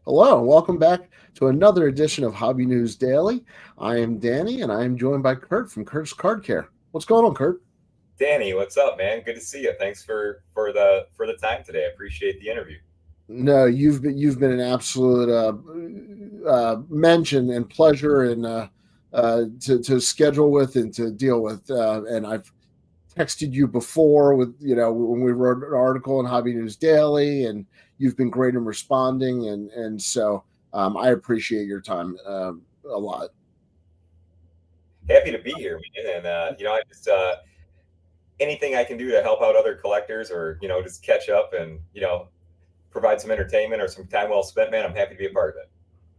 Hello, and welcome back to another edition of Hobby News Daily. I am Danny, and I am joined by Kurt from Kurt's Card Care. What's going on, Kurt? Danny, what's up, man? Good to see you. Thanks for the time today. I appreciate the interview. No, you've been an absolute mention and pleasure and to schedule with and to deal with. And I've texted you before with when we wrote an article in Hobby News Daily, and you've been great in responding, and so I appreciate your time a lot. Happy to be here, man. And I just anything I can do to help out other collectors, or just catch up and provide some entertainment or some time well spent, man. I'm happy to be a part of it.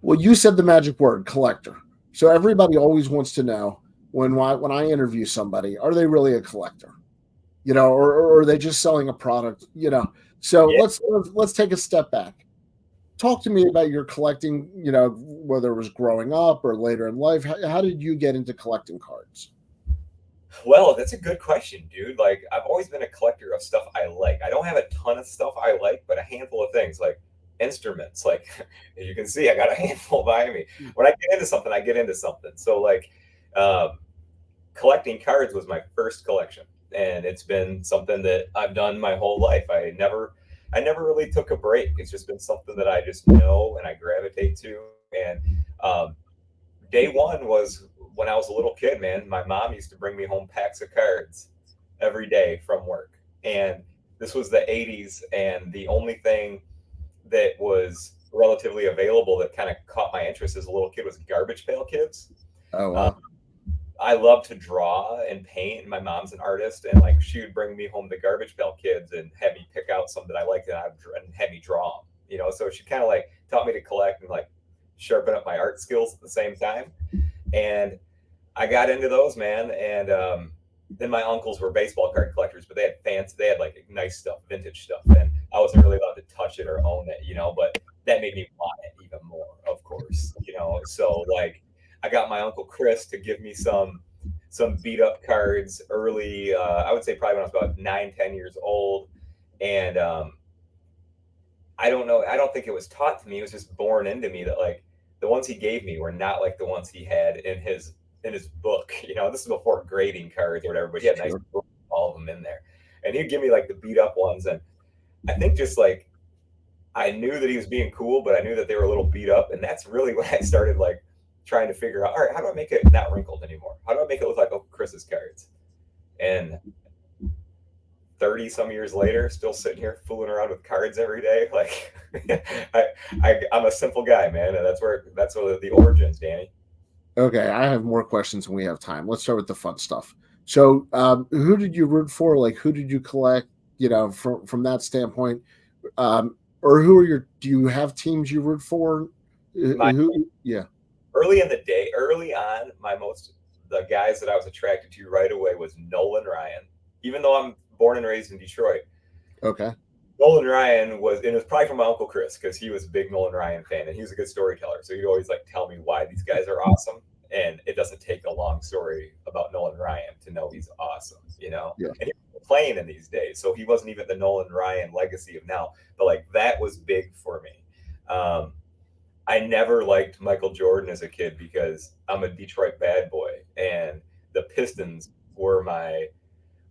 Well, you said the magic word, collector. So everybody always wants to know when I interview somebody, are they really a collector? Or are they just selling a product? So Yeah. let's take a step back. Talk to me about your collecting. Whether it was growing up or later in life. How did you get into collecting cards? Well, that's a good question, dude. Like, I've always been a collector of stuff I like. I don't have a ton of stuff I like, but a handful of things like instruments. Like, as you can see, I got a handful behind me. When I get into something, I get into something. So, like, um, collecting cards was my first collection, and it's been something that I've done my whole life. I never really took a break. It's just been something that I just know and I gravitate to. And um, day one was when I was a little kid, man. My mom used to bring me home packs of cards every day from work, and this was the '80s, and the only thing that was relatively available that kind of caught my interest as a little kid was Garbage Pail Kids. Oh Uh, wow. I love to draw and paint. My mom's an artist, and like she would bring me home the Garbage Pail Kids and have me pick out some that I liked, and have me draw them. So she kind of like taught me to collect and like sharpen up my art skills at the same time. And I got into those, man. And then my uncles were baseball card collectors, but they had fancy, they had like nice stuff, vintage stuff, and I wasn't really allowed to touch it or own it. But that made me want it even more, of course. So like, I got my uncle Chris to give me some beat up cards early. I would say probably when I was about 9, 10 years old, and I don't know. I don't think it was taught to me. It was just born into me that like the ones he gave me were not like the ones he had in his book. This is before grading cards or whatever, but he had nice Sure. book, all of them in there, and he'd give me like the beat up ones. And I think just like I knew that he was being cool, but I knew that they were a little beat up, and that's really when I started like trying to figure out, all right, how do I make it not wrinkled anymore? How do I make it look like Uncle Chris's cards? And 30 some years later, still sitting here fooling around with cards every day. Like, I'm a simple guy, man. And that's where the origins, Danny. Okay, I have more questions when we have time. Let's start with the fun stuff. So, who did you root for? Like, who did you collect? From that standpoint, or who are your? Do you have teams you root for? My Who? Yeah. early in the day, early on, the guys that I was attracted to right away was Nolan Ryan. Even though I'm born and raised in Detroit, Okay. Nolan Ryan and it was probably from my uncle Chris because he was a big Nolan Ryan fan and he was a good storyteller. So he'd always like tell me why these guys are awesome. And it doesn't take a long story about Nolan Ryan to know he's awesome. Yeah. And he was playing in these days, so he wasn't even the Nolan Ryan legacy of now. But like that was big for me. Um, I never liked Michael Jordan as a kid because I'm a Detroit bad boy, and the Pistons were my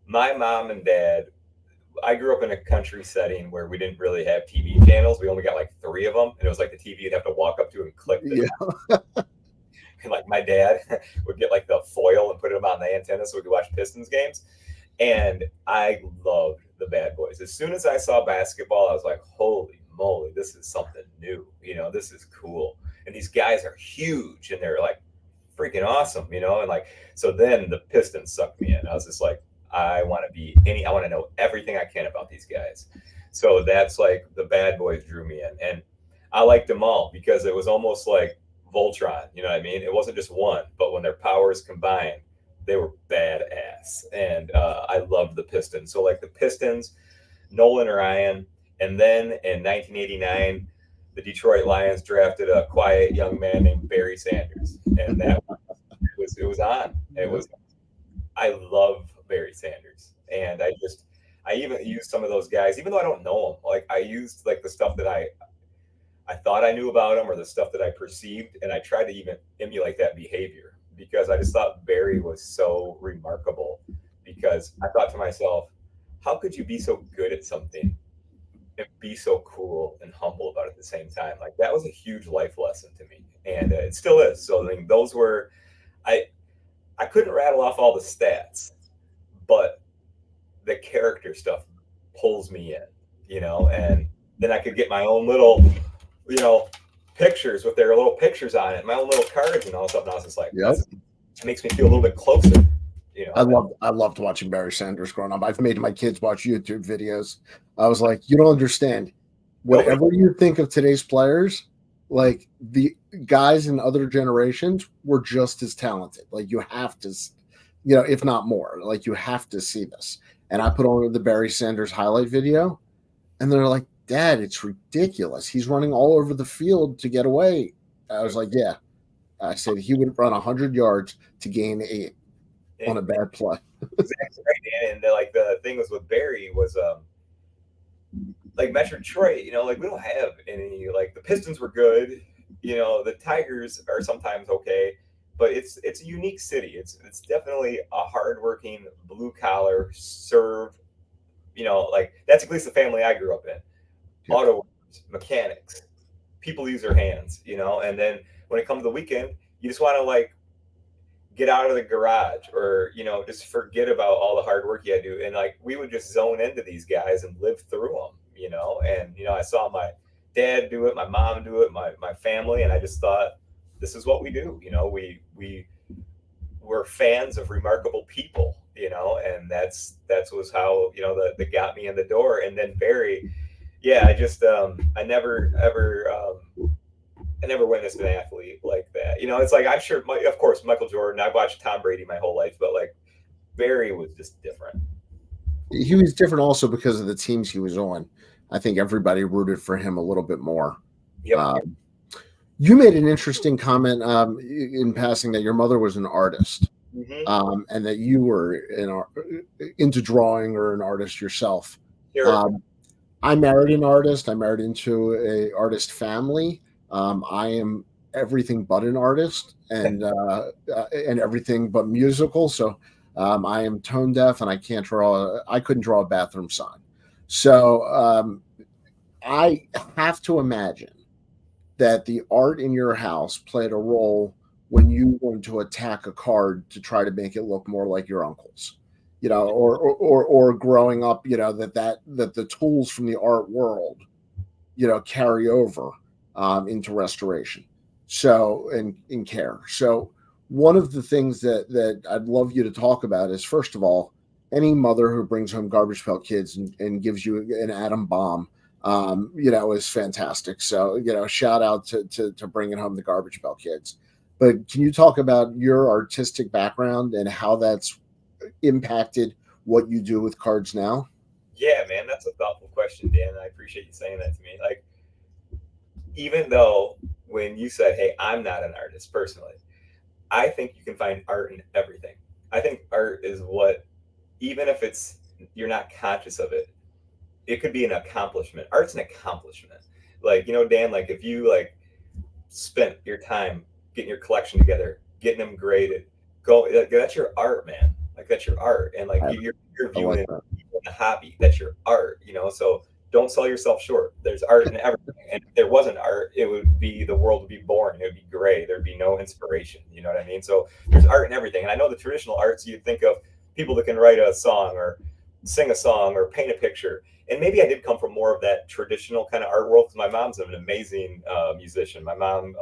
mom and dad. I grew up in a country setting where we didn't really have TV channels. We only got like three of them, and it was like the TV you'd have to walk up to and click the. Yeah. And like my dad would get like the foil and put them on the antenna so we could watch Pistons games. And I loved the Bad Boys. As soon as I saw basketball, I was like, "Holy moly, this is something new! This is cool." And these guys are huge, and they're like freaking awesome. And like, so then the Pistons sucked me in. I was just like, I want to know everything I can about these guys. So that's like the Bad Boys drew me in, and I liked them all because it was almost like Voltron. You know what I mean? It wasn't just one, but when their powers combined, they were badass, and I loved the Pistons. So like the Pistons, Nolan Ryan, and then in 1989, the Detroit Lions drafted a quiet young man named Barry Sanders, and that it was on. It Yep. was I love Barry Sanders, and I even used some of those guys, even though I don't know them. Like I used like the stuff that I I thought I knew about them or the stuff that I perceived, and I tried to even emulate that behavior because I just thought Barry was so remarkable. Because I thought to myself, how could you be so good at something and be so cool and humble about it at the same time? Like that was a huge life lesson to me, and it still is. So I mean, those were I I couldn't rattle off all the stats, but the character stuff pulls me in, and then I could get my own little, you know, pictures with their little pictures on it, my own little cards, and all of a sudden I was just like, Yep. that's it makes me feel a little bit closer, and I loved watching Barry Sanders growing up. I've made my kids watch YouTube videos. I was like, you don't understand. nobody. Whatever you think of today's players, like the guys in other generations were just as talented. Like you have to, if not more, like you have to see this. And I put on the Barry Sanders highlight video, and they're like, Dad, it's ridiculous. He's running all over the field to get away. I was like, yeah. I said he would run 100 yards to gain 8 on a bad play. Exactly right, Dan. And like the thing was with Barry was like Metro Detroit, like we don't have any, like the Pistons were good, the Tigers are sometimes okay, but it's a unique city. It's definitely a hardworking blue collar serve, like that's at least the family I grew up in. Yep. Auto workers, mechanics, people use their hands, and then when it comes to the weekend, you just want to like get out of the garage or just forget about all the hard work you had to do, and like we would just zone into these guys and live through them, and I saw my dad do it, my mom do it, my family, and I just thought this is what we do. We were fans of remarkable people, and that's was how that got me in the door. And then Barry, yeah, I never ever I never witnessed an athlete like that. It's like I'm sure, of course, Michael Jordan. I've watched Tom Brady my whole life, but like Barry was just different. He was different also because of the teams he was on. I think everybody rooted for him a little bit more. Yep. Um, you made an interesting comment in passing that your mother was an artist, Mm-hmm. and that you were into drawing or an artist yourself. Sure. I married an artist. I married into a artist family. I am everything but an artist and everything but musical. So I am tone deaf and I can't draw. I couldn't draw a bathroom sign. So I have to imagine that the art in your house played a role when you wanted to attack a card to try to make it look more like your uncle's, or growing up, that the tools from the art world, carry over into restoration. So and in care. So one of the things that I'd love you to talk about is, first of all, any mother who brings home Garbage Pail Kids and gives you an atom bomb, is fantastic. So, shout out to bringing home the Garbage Pail Kids. But can you talk about your artistic background and how that's impacted what you do with cards now? Yeah, man, that's a thoughtful question, Dan. I appreciate you saying that to me. Like, even though when you said, "Hey, I'm not an artist personally," I think you can find art in everything. I think art is what, even if you're not conscious of it, it could be an accomplishment. Art's an accomplishment. Like, Dan, like if you like spent your time getting your collection together, getting them graded, like, that's your art, man. Like that's your art. And like you're I viewing like it that. in a hobby, that's your art, so don't sell yourself short. There's art in everything. And if there wasn't art, the world would be boring. It would be gray. There'd be no inspiration. You know what I mean? So there's art in everything. And I know the traditional arts, you think of people that can write a song or sing a song or paint a picture. And maybe I did come from more of that traditional kind of art world because my mom's an amazing musician. My mom,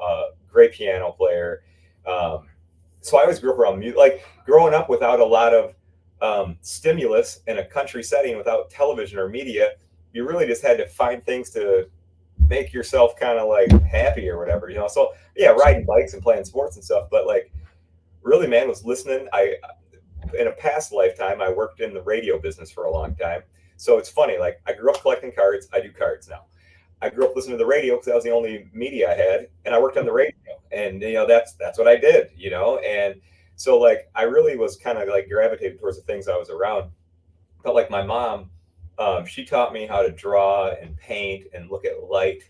great piano player. So I always grew up around music, like growing up without a lot of stimulus in a country setting without television or media. You really just had to find things to make yourself kind of like happy or whatever, So yeah, riding bikes and playing sports and stuff. But like, really, man, was listening. In a past lifetime, I worked in the radio business for a long time. So it's funny. Like, I grew up collecting cards. I do cards now. I grew up listening to the radio because that was the only media I had, and I worked on the radio. And that's what I did. And so like I really was kind of like gravitated towards the things I was around. But like my mom, she taught me how to draw and paint and look at light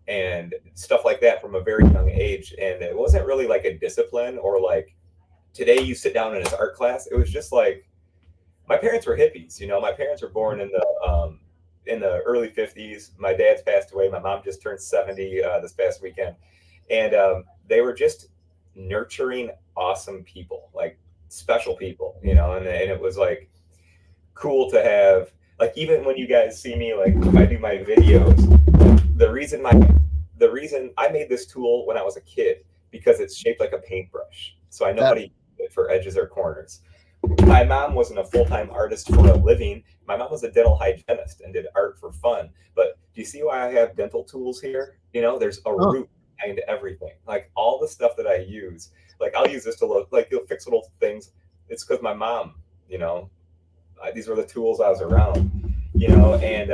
and stuff like that from a very young age. And it wasn't really like a discipline or like today you sit down in his art class. It was just like my parents were hippies. My parents were born in the early 50s. My dad's passed away. My mom just turned 70 this past weekend, and they were just nurturing, awesome people, like special people, and it was like cool to have, like, even when you guys see me, like if I do my videos, the reason I made this tool when I was a kid because it's shaped like a paintbrush, so I know how to use it for edges or corners. My mom wasn't a full-time artist for a living. My mom was a dental hygienist and did art for fun. But do you see why I have dental tools here? There's a root behind everything. Like all the stuff that I use, like I'll use this to look like you'll fix little things. It's because my mom, these were the tools I was around, and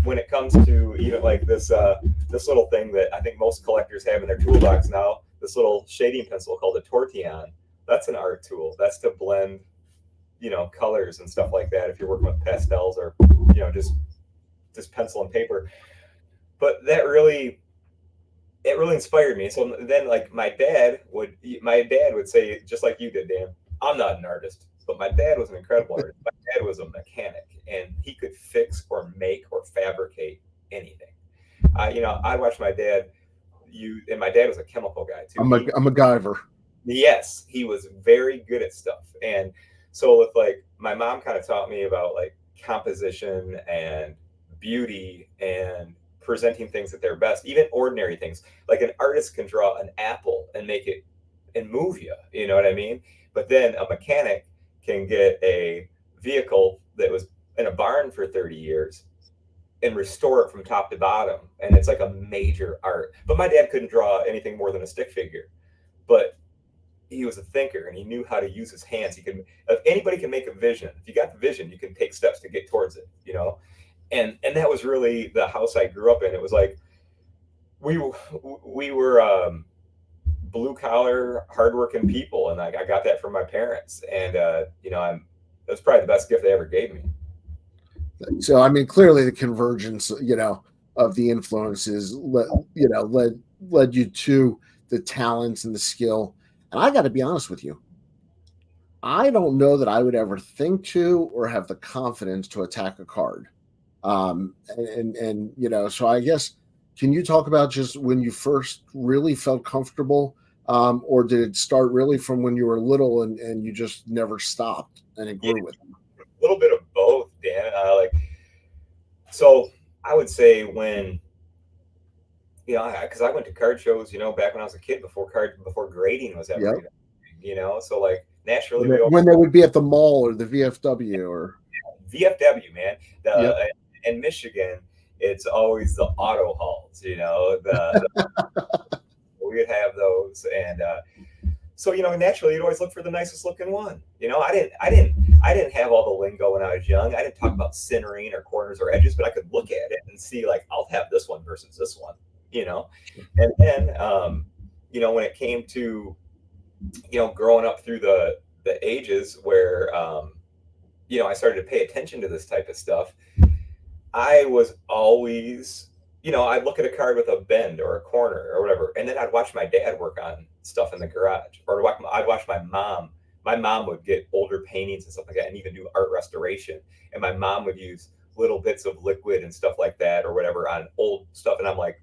when it comes to even like this little thing that I think most collectors have in their toolbox now, this little shading pencil called a Tortillon, that's an art tool. That's to blend colors and stuff like that if you're working with pastels or just pencil and paper. But it really inspired me. So then, like, my dad would say, just like you did, Dan, I'm not an artist, but my dad was an incredible artist. My dad was a mechanic, and he could fix or make or fabricate anything. I watched my dad and my dad was a chemical guy too. I'm a MacGyver. Yes, he was very good at stuff. And so with like my mom kind of taught me about like composition and beauty and presenting things at their best, even ordinary things. Like an artist can draw an apple and make it and move you, you know what I mean? But then a mechanic can get a vehicle that was in a barn for 30 years and restore it from top to bottom. And it's like a major art. But my dad couldn't draw anything more than a stick figure. But he was a thinker and he knew how to use his hands. If anybody can make a vision, if you got the vision, you can take steps to get towards it, And that was really the house I grew up in. It was like we were blue collar, hardworking people, and I got that from my parents. And that's probably the best gift they ever gave me. So I mean, clearly the convergence, of the influences led you to the talents and the skill. And I got to be honest with you, I don't know that I would ever think to or have the confidence to attack a card. So I guess, can you talk about just when you first really felt comfortable, or did it start really from when you were little and you just never stopped and it grew with you? A little bit of both, Dan. So I would say when, because I went to card shows, back when I was a kid before grading was everything, so like naturally when they would be at the mall or the VFW or VFW, man. In Michigan, it's always the auto halls, we would have those, and so naturally you'd always look for the nicest looking one. I didn't have all the lingo when I was young. I didn't talk about centering or corners or edges, but I could look at it and see like I'll have this one versus this one. And then when it came to growing up through the ages where I started to pay attention to this type of stuff, I was always I'd look at a card with a bend or a corner or whatever, and then I'd watch my dad work on stuff in the garage, or I'd watch my mom. My mom would get older paintings and stuff like that and even do art restoration, and my mom would use little bits of liquid and stuff like that or whatever on old stuff, and I'm like,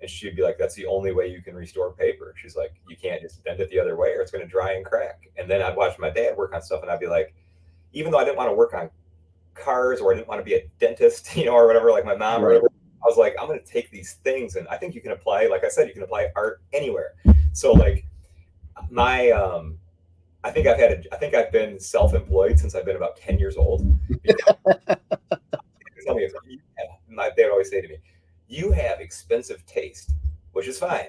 and she'd be like, that's the only way you can restore paper. She's like, you can't just bend it the other way or it's going to dry and crack. And then I'd watch my dad work on stuff, and I'd be like, even though I didn't want to work on cars or I didn't want to be a dentist, or whatever, like my mom or whatever, I was like, I'm going to take these things, and I think you can apply, like I said, you can apply art anywhere. So like my, I think I've been self-employed since I've been about 10 years old. Tell me, my dad would always say to me, you have expensive taste, which is fine,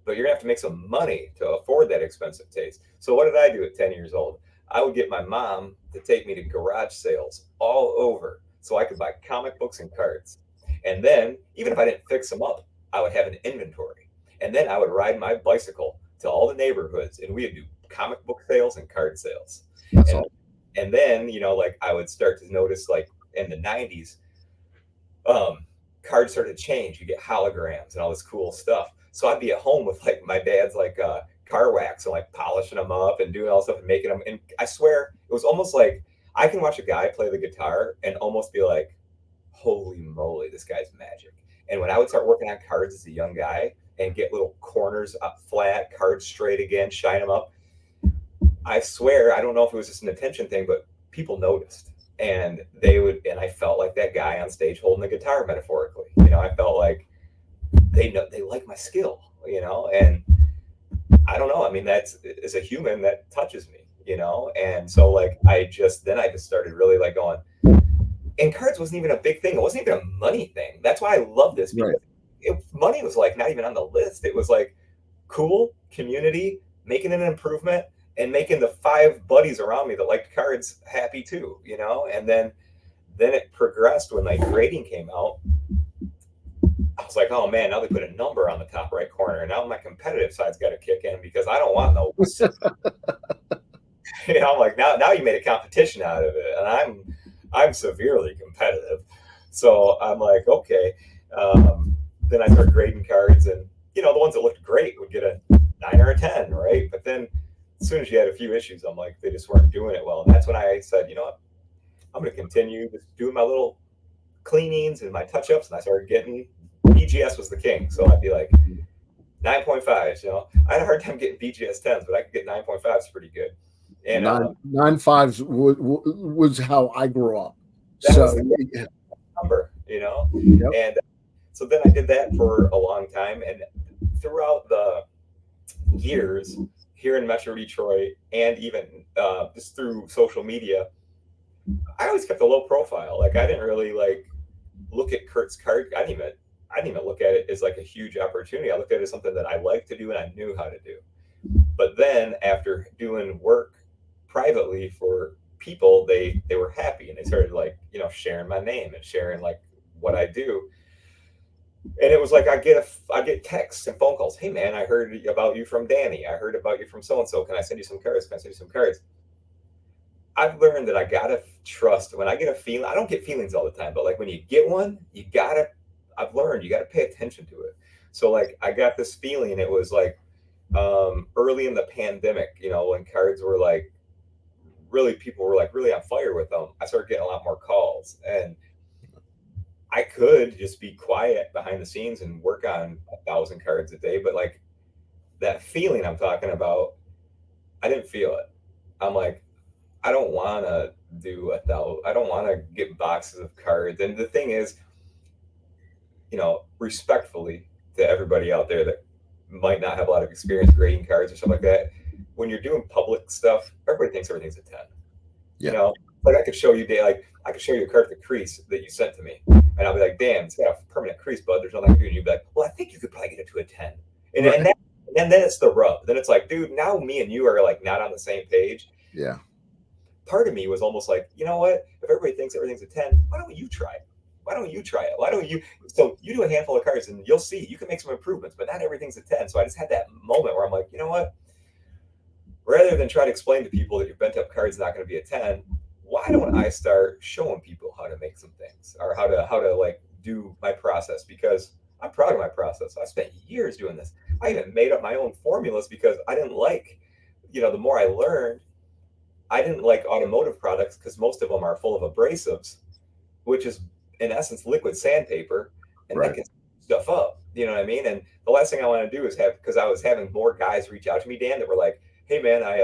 but you're gonna have to make some money to afford that expensive taste. So what did I do at 10 years old? I would get my mom to take me to garage sales all over so I could buy comic books and cards. And then, even if I didn't fix them up, I would have an inventory. And then I would ride my bicycle to all the neighborhoods, and we would do comic book sales and card sales. And then, like I would start to notice, like in the 90s, cards started to change. You get holograms and all this cool stuff. So I'd be at home with like my dad's like car wax and like polishing them up and doing all this stuff and making them. And I swear it was almost like I can watch a guy play the guitar and almost be like, holy moly, this guy's magic. And when I would start working on cards as a young guy and get little corners up flat, cards straight again, shine them up, I swear, I don't know if it was just an attention thing, but people noticed. And they would, and I felt like that guy on stage holding the guitar metaphorically. You know, I felt like they know they like my skill, you know, and I don't know. I mean, that's as a human that touches me, you know, and so like I just started really like going, and cards wasn't even a big thing. It wasn't even a money thing. That's why I love this because money was like not even on the list. It was like cool community, making an improvement and making the 5 buddies around me that liked cards happy too, you know? And then it progressed when like grading came out. I was like, oh man, now they put a number on the top right corner. And now my competitive side's got to kick in because I don't want no. You know, I'm like, now you made a competition out of it. And I'm severely competitive. So I'm like, okay. Then I start grading cards and, you know, the ones that looked great would get a 9 or a 10, right? But then as soon as you had a few issues, I'm like, they just weren't doing it well. And that's when I said, you know what, I'm going to continue just doing my little cleanings and my touch-ups. And I started getting, BGS was the king. So I'd be like 9.5s, you know. I had a hard time getting BGS 10s, but I could get 9.5s pretty good. And 9.5s was how I grew up. So number, you know. Yep. And so then I did that for a long time. And throughout the years here in Metro Detroit and even just through social media, I always kept a low profile. Like I didn't really like look at Kurt's card. I didn't even look at it as like a huge opportunity. I looked at it as something that I liked to do and I knew how to do. But then after doing work privately for people, they were happy and they started like, you know, sharing my name and sharing like what I do. And it was like I get texts and phone calls. Hey man, I heard about you from Danny. I heard about you from so and so. Can I send you some cards? Can I send you some cards? I've learned that I gotta trust when I get a feeling. I don't get feelings all the time, but like when you get one, I've learned you gotta pay attention to it. So like I got this feeling. It was like early in the pandemic, you know, when cards were like really people were like really on fire with them. I started getting a lot more calls and I could just be quiet behind the scenes and work on 1,000 cards a day, but like that feeling I'm talking about, I didn't feel it. I'm like, I don't want to do 1,000. I don't want to get boxes of cards. And the thing is, you know, respectfully to everybody out there that might not have a lot of experience grading cards or something like that, when you're doing public stuff, everybody thinks everything's a 10. Yeah. You know, like I could show you, I could show you a card with a crease that you sent to me. And I'll be like, damn, it's got a permanent crease, bud. There's nothing I can do. And you'd be like, well, I think you could probably get it to a 10. And, right. and then it's the rub. Then it's like, dude, now me and you are like not on the same page. Yeah. Part of me was almost like, you know what? If everybody thinks everything's a 10, why don't you try it? Why don't you try it? Why don't you? So you do a handful of cards and you'll see. You can make some improvements, but not everything's a 10. So I just had that moment where I'm like, you know what? Rather than try to explain to people that your bent up card is not going to be a 10, why don't I start showing people how to make some things or how to like do my process? Because I'm proud of my process. I spent years doing this. I even made up my own formulas because I didn't like, you know, the more I learned, I didn't like automotive products because most of them are full of abrasives, which is in essence liquid sandpaper, and right. That can stuff up. You know what I mean? And the last thing I want to do is because I was having more guys reach out to me, Dan, that were like, "Hey man, I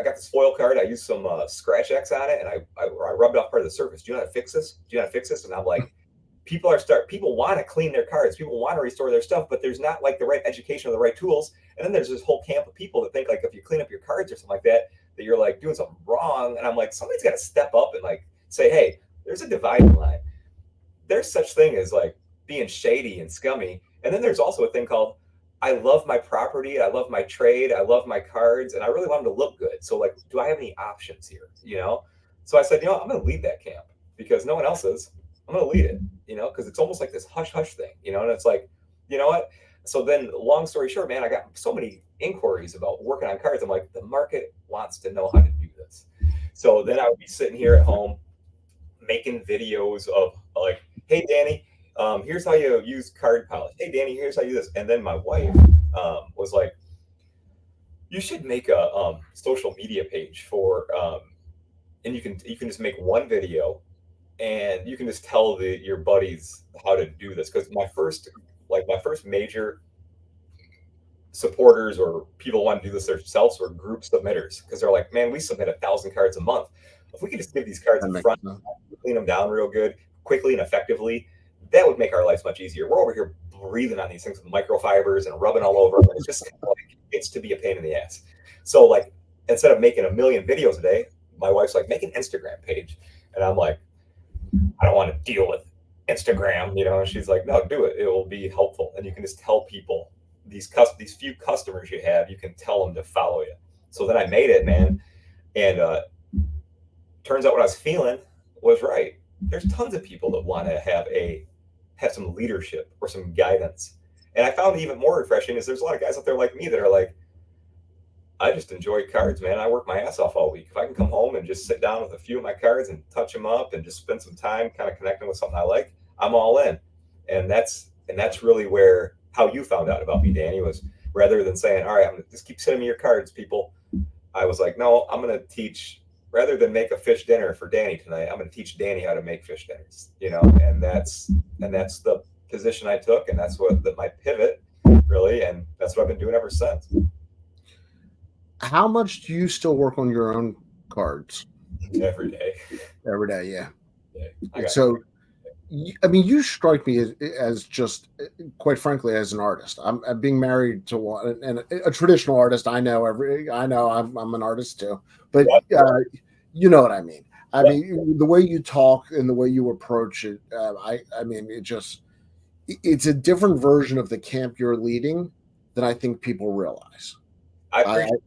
got this foil card. I used some Scratch X on it, and I rubbed off part of the surface. Do you know how to fix this? Do you know how to fix this?" And I'm like, people want to clean their cards. People want to restore their stuff, but there's not like the right education or the right tools. And then there's this whole camp of people that think like if you clean up your cards or something like that, that you're like doing something wrong. And I'm like, somebody's got to step up and like say, hey, there's a dividing line. There's such thing as like being shady and scummy. And then there's also a thing called, I love my property, I love my trade, I love my cards, and I really want them to look good. So like, do I have any options here? You know? So I said, you know, I'm going to lead that camp because no one else is. I'm going to lead it, you know, because it's almost like this hush hush thing, you know, and it's like, you know what? So then long story short, man, I got so many inquiries about working on cards. I'm like, the market wants to know how to do this. So then I would be sitting here at home making videos of like, hey, Danny, Here's how you use card polish. Hey, Danny, here's how you do this. And then my wife was like, you should make a social media page for, and you can just make one video, and you can just tell your buddies how to do this. Because my first major supporters or people want to do this themselves were group submitters, because they're like, man, we submit 1,000 cards a month. If we could just give these cards That a makes front, sense. clean them down real good, quickly and effectively, that would make our lives much easier. We're over here breathing on these things with microfibers and rubbing all over them. And it's just kind of like, it's to be a pain in the ass. So like, instead of making a million videos a day, my wife's like, make an Instagram page. And I'm like, I don't want to deal with Instagram, And she's like, no, do it. It will be helpful. And you can just tell people these few customers you have, you can tell them to follow you. So then I made it, man. And turns out what I was feeling was right. There's tons of people that want to have some leadership or some guidance. And I found even more refreshing is there's a lot of guys out there like me that are like, I just enjoy cards, man. I work my ass off all week. If I can come home and just sit down with a few of my cards and touch them up and just spend some time kind of connecting with something I like, I'm all in. And that's really where how you found out about me, Danny, was rather than saying, all right, I'm gonna just keep sending me your cards, people. I was like, no, I'm gonna teach rather than make a fish dinner for Danny tonight, I'm gonna teach Danny how to make fish dinners, and that's the position I took, and that's my pivot really, and that's what I've been doing ever since. How much do you still work on your own cards Every day. every day? Yeah. Yeah. I got So, I mean, you strike me as just, quite frankly, as an artist. I'm being married to one and a traditional artist. I know I'm an artist too, but you know what I mean. I mean, the way you talk and the way you approach it, I mean, it's a different version of the camp you're leading than I think people realize. I I, appreciate.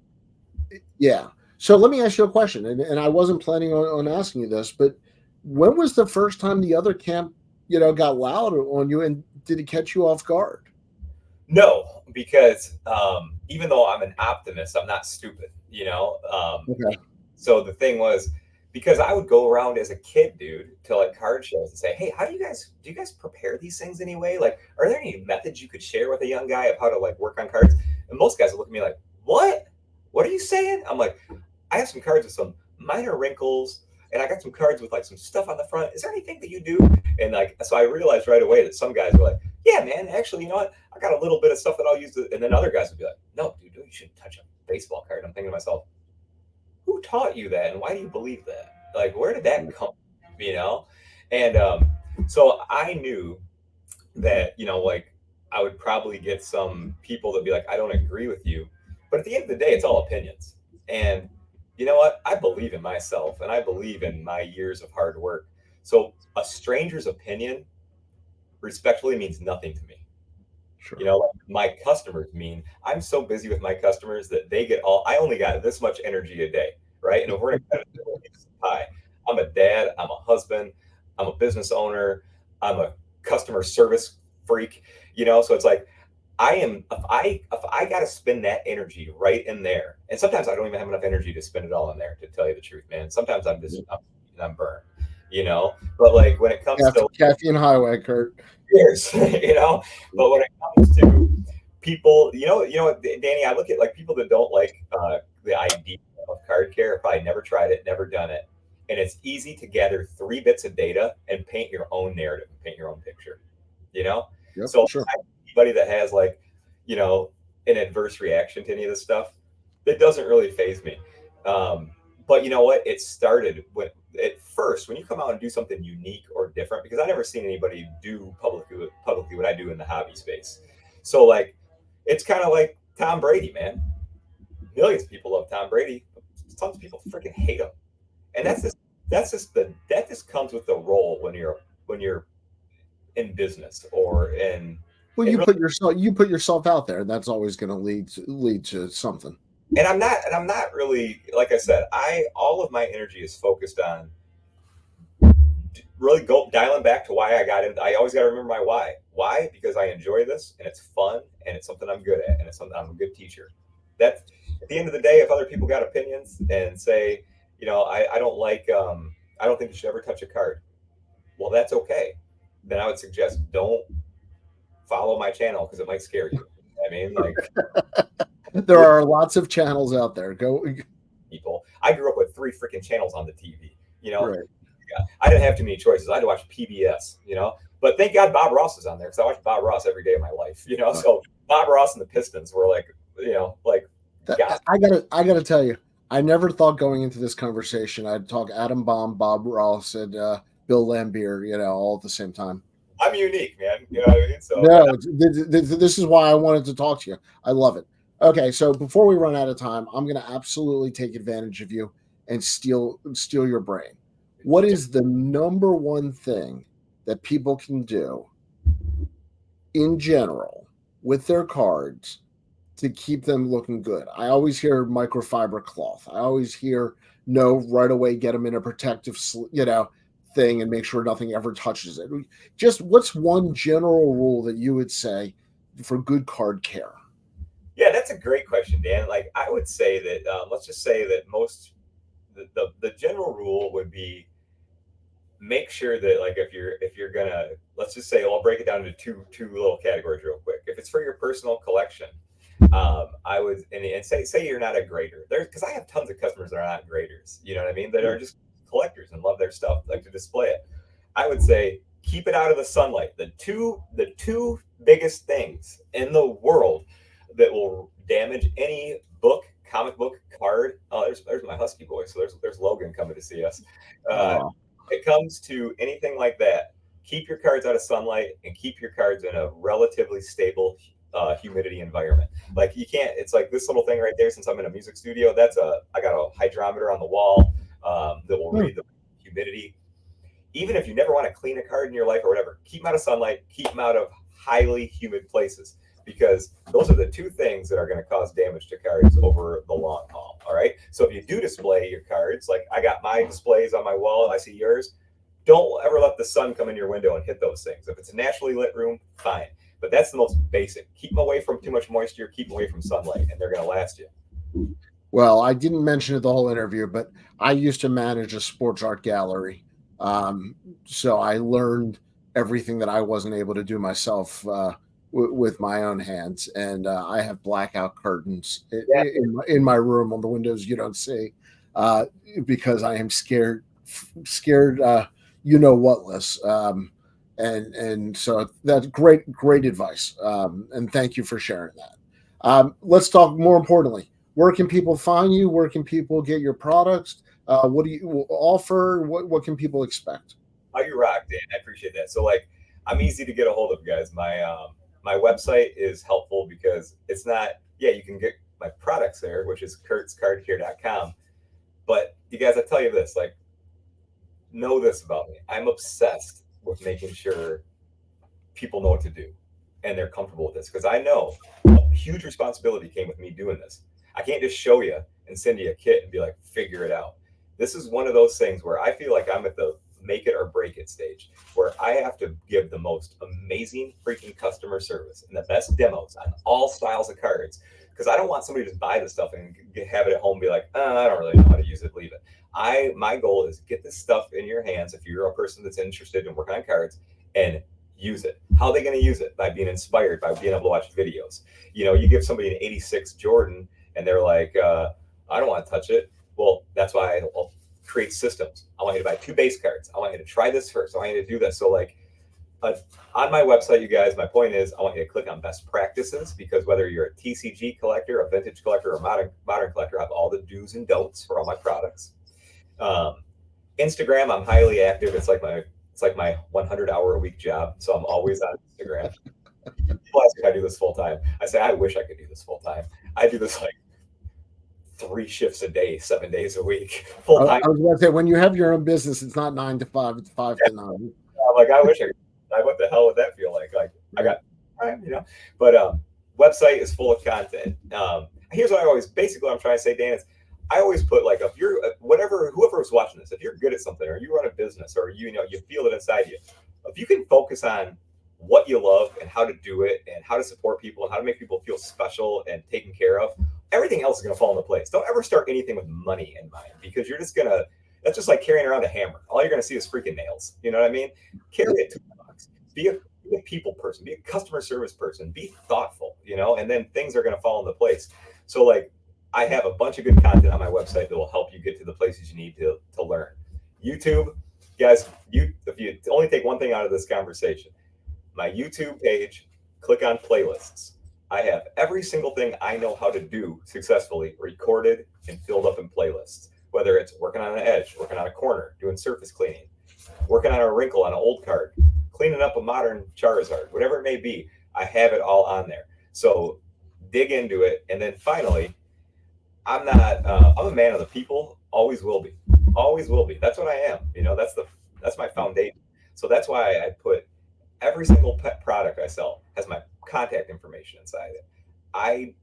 Yeah. So let me ask you a question, and I wasn't planning on asking you this, but when was the first time the other camp, got loud on you, and did it catch you off guard? No, because even though I'm an optimist, I'm not stupid, Okay. So the thing was, because I would go around as a kid, dude, to like card shows and say, "Hey, how do you guys prepare these things anyway? Like, are there any methods you could share with a young guy of how to like work on cards?" And most guys would look at me like, "What? What are you saying?" I'm like, "I have some cards with some minor wrinkles, and I got some cards with like some stuff on the front. Is there anything that you do?" And like, so I realized right away that some guys were like, "Yeah, man, actually, you know what? I got a little bit of stuff that I'll use." And then other guys would be like, "No, dude, you shouldn't touch a baseball card." I'm thinking to myself, who taught you that and why do you believe that, like where did that come from, and so I knew that like I would probably get some people that be like, I don't agree with you, but at the end of the day it's all opinions. And you know what, I believe in myself and I believe in my years of hard work. So a stranger's opinion respectfully means nothing to me. Sure. My customers mean I'm so busy with my customers that I only got this much energy a day, right? And if we're going to pie, I'm a dad, I'm a husband, I'm a business owner, I'm a customer service freak, so it's like if I got to spend that energy right in there, and sometimes I don't even have enough energy to spend it all in there, to tell you the truth, man. Sometimes I'm burned, but like when it comes to Caffeine highway, Kurt. years, But when it comes to people, what, Danny, I look at like people that don't like the idea of card care, probably never tried it, never done it. And it's easy to gather 3 bits of data and paint your own narrative and paint your own picture, you know? Yep. So Sure. anybody that has like, an adverse reaction to any of this stuff, it doesn't really phase me. But you know what? It started at first when you come out and do something unique or different, because I never seen anybody do publicly what I do in the hobby space. So like, it's kind of like Tom Brady, man. Millions of people love Tom Brady. Tons of people freaking hate him, and Yep. that just comes with the role when you're in business or in Well, and you put yourself out there. That's always going to lead to something. and I'm not really, like I said, I all of my energy is focused on really go dialing back to why I got in. I always got to remember my why. Why? Because I enjoy this and it's fun and it's something I'm good at and it's something I'm a good teacher. That at the end of the day, if other people got opinions and say, I don't like, I don't think you should ever touch a card. Well, that's okay. then I would suggest don't follow my channel because it might scare you. I mean, like, There are lots of channels out there. Go people. I grew up with 3 freaking channels on the TV. right. I didn't have too many choices. I had to watch PBS. But thank God Bob Ross is on there because I watch Bob Ross every day of my life. So Bob Ross and the Pistons were like, I gotta tell you, I never thought going into this conversation I'd talk Adam Bomb, Bob Ross, and Bill Lambier, all at the same time. I'm unique, man. You know what I mean? So no, this is why I wanted to talk to you. I love it. Okay, so before we run out of time, I'm going to absolutely take advantage of you and steal your brain. What is the number one thing that people can do in general with their cards to keep them looking good? I always hear microfiber cloth. I always hear no, right away get them in a protective, thing and make sure nothing ever touches it. Just what's one general rule that you would say for good card care? Yeah, that's a great question, Dan. Like I would say that let's just say that the general rule would be make sure that like if you're gonna, let's just say I'll break it down into two little categories real quick. If it's for your personal collection, I would and say you're not a grader. There's because I have tons of customers that are not graders. You know what I mean? That are just collectors and love their stuff, like to display it. I would say keep it out of the sunlight. The two biggest things in the world that will damage any comic book card. Oh, there's my husky boy. So there's Logan coming to see us. It comes to anything like that. Keep your cards out of sunlight and keep your cards in a relatively stable humidity environment. Like you can't. It's like this little thing right there. Since I'm in a music studio, I got a hydrometer on the wall that will read the humidity. Even if you never want to clean a card in your life or whatever, keep them out of sunlight. Keep them out of highly humid places, because those are the two things that are going to cause damage to cards over the long haul. All right. So if you do display your cards, like I got my displays on my wall, I see yours. Don't ever let the sun come in your window and hit those things. If it's a naturally lit room, fine. But that's the most basic. Keep them away from too much moisture. Keep them away from sunlight, and they're going to last you. Well, I didn't mention it the whole interview, but I used to manage a sports art gallery. So I learned everything that I wasn't able to do myself with my own hands. And I have blackout curtains in my room on the windows you don't see because I am scared, whatless. And so that's great advice. And thank you for sharing that. Let's talk more importantly. Where can people find you? Where can people get your products? What do you offer? What can people expect? Oh, you rock, Dan. I appreciate that. So like, I'm easy to get a hold of, guys. My website is helpful because it's not, you can get my products there, which is kurtzcardcare.com. But you guys, I tell you this, like, know this about me. I'm obsessed with making sure people know what to do and they're comfortable with this, because I know a huge responsibility came with me doing this. I can't just show you and send you a kit and be like, figure it out. This is one of those things where I feel like I'm at the make it or break it stage, where I have to give the most amazing freaking customer service and the best demos on all styles of cards. Because I don't want somebody to just buy this stuff and have it at home and be like, I don't really know how to use it, leave it. My goal is get this stuff in your hands if you're a person that's interested in working on cards, and use it. How are they going to use it? By being inspired, by being able to watch videos. You give somebody an 86 Jordan and they're like, I don't want to touch it. Well, that's why I'll create systems. I want you to buy 2 base cards. I want you to try this first. I want you to do this. So like on my website, you guys, my point is I want you to click on best practices, because whether you're a TCG collector, a vintage collector, or a modern collector, I have all the do's and don'ts for all my products. Instagram, I'm highly active. It's like my 100-hour-a-week job. So I'm always on Instagram. People ask me if I do this full time. I say, I wish I could do this full time. I do this like 3 shifts a day, 7 days a week, full time. I was going to say, when you have your own business, it's not 9 to 5; it's 5 to 9. I'm like, I wish I could. What the hell would that feel like? Like I got time, But website is full of content. Here's what I'm trying to say, Dan, is I always put like, if you're whoever's watching this, if you're good at something or you run a business or you feel it inside you, if you can focus on what you love and how to do it and how to support people and how to make people feel special and taken care of, everything else is going to fall into place. Don't ever start anything with money in mind, because that's just like carrying around a hammer. All you're going to see is freaking nails. You know what I mean? Carry a toolbox. be a people person, be a customer service person, be thoughtful, and then things are going to fall into place. So like I have a bunch of good content on my website that will help you get to the places you need to learn. YouTube, guys, if you only take one thing out of this conversation, my YouTube page, click on playlists. I have every single thing I know how to do successfully recorded and filled up in playlists, whether it's working on an edge, working on a corner, doing surface cleaning, working on a wrinkle on an old card, cleaning up a modern Charizard, whatever it may be. I have it all on there. So dig into it. And then finally, I'm a man of the people, always will be. Always will be. That's what I am. That's my foundation. So that's why I put every single pet product I sell has my contact information inside it. I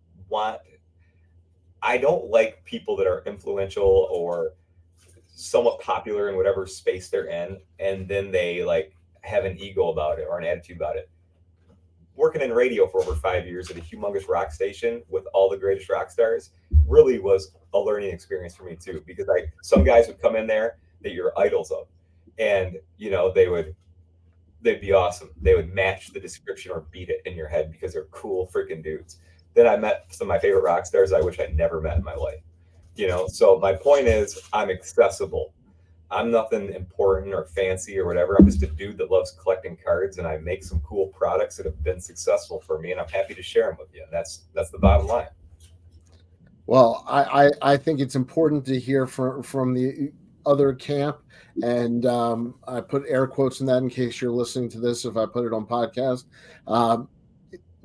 don't like people that are influential or somewhat popular in whatever space they're in, and then they like have an ego about it or an attitude about it. Working in radio for over 5 years at a humongous rock station with all the greatest rock stars really was a learning experience for me too, because some guys would come in there that you're idols of, and they'd be awesome. They would match the description or beat it in your head because they're cool freaking dudes. Then I met some of my favorite rock stars I wish I'd never met in my life. So my point is I'm accessible. I'm nothing important or fancy or whatever. I'm just a dude that loves collecting cards, and I make some cool products that have been successful for me, and I'm happy to share them with you. And that's the bottom line. Well, I think it's important to hear from the other camp, and I put air quotes in that in case you're listening to this if I put it on podcast,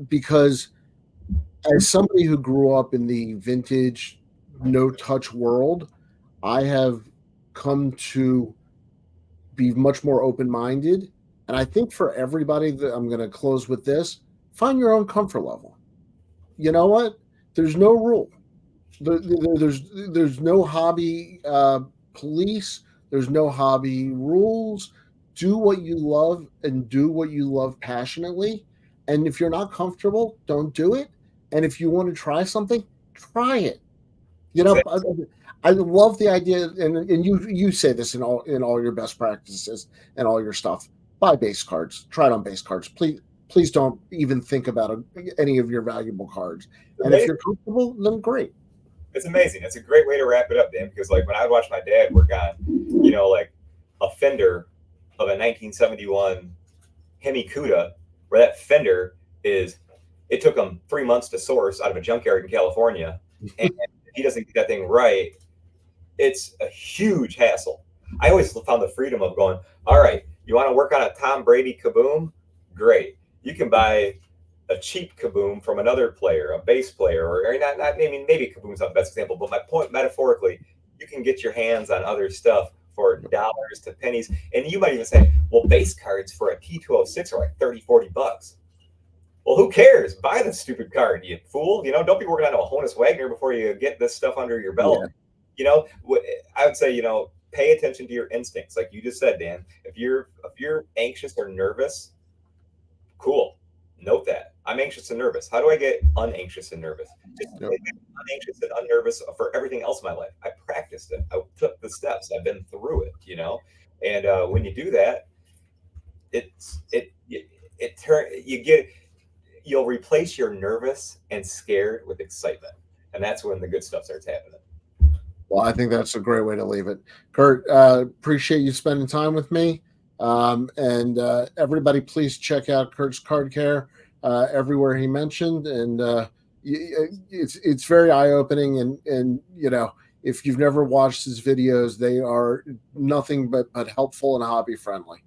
because as somebody who grew up in the vintage no touch world, I have come to be much more open-minded, and I think for everybody, that I'm going to close with this: find your own comfort level. You know what? There's no rule. There's no hobby police. There's no hobby rules. Do what you love and do what you love passionately. And if you're not comfortable, don't do it. And if you want to try something, try it. I love the idea, and you say this in all your best practices and all your stuff. Buy base cards. Try it on base cards. Please don't even think about any of your valuable cards. And if you're comfortable, then great. It's amazing. It's a great way to wrap it up, Dan, because like when I watched my dad work on, like a fender of a 1971 Hemi Cuda, where that fender it took him 3 months to source out of a junkyard in California. And if he doesn't get that thing right, it's a huge hassle. I always found the freedom of going, all right, you want to work on a Tom Brady kaboom? Great. You can buy a cheap kaboom from another player, a bass player, or not. I mean, maybe kaboom's not the best example, but my point, metaphorically, you can get your hands on other stuff for dollars to pennies. And you might even say, well, base cards for a T206 are like $30-$40. Well, who cares? Buy the stupid card, you fool. Don't be working on a Honus Wagner before you get this stuff under your belt. Yeah. I would say, pay attention to your instincts. Like you just said, Dan, if you're anxious or nervous, cool. Note that. I'm anxious and nervous. How do I get unanxious and nervous? Unanxious and unnervous for everything else in my life. I practiced it. I took the steps. I've been through it, And when you do that, you'll replace your nervous and scared with excitement, and that's when the good stuff starts happening. Well, I think that's a great way to leave it. Kurt, appreciate you spending time with me. And everybody, please check out Kurt's Card Care everywhere he mentioned. And it's very eye-opening. And if you've never watched his videos, they are nothing but helpful and hobby-friendly.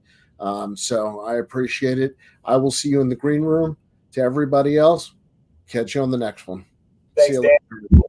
So I appreciate it. I will see you in the green room. To everybody else, catch you on the next one. Thanks, Dan.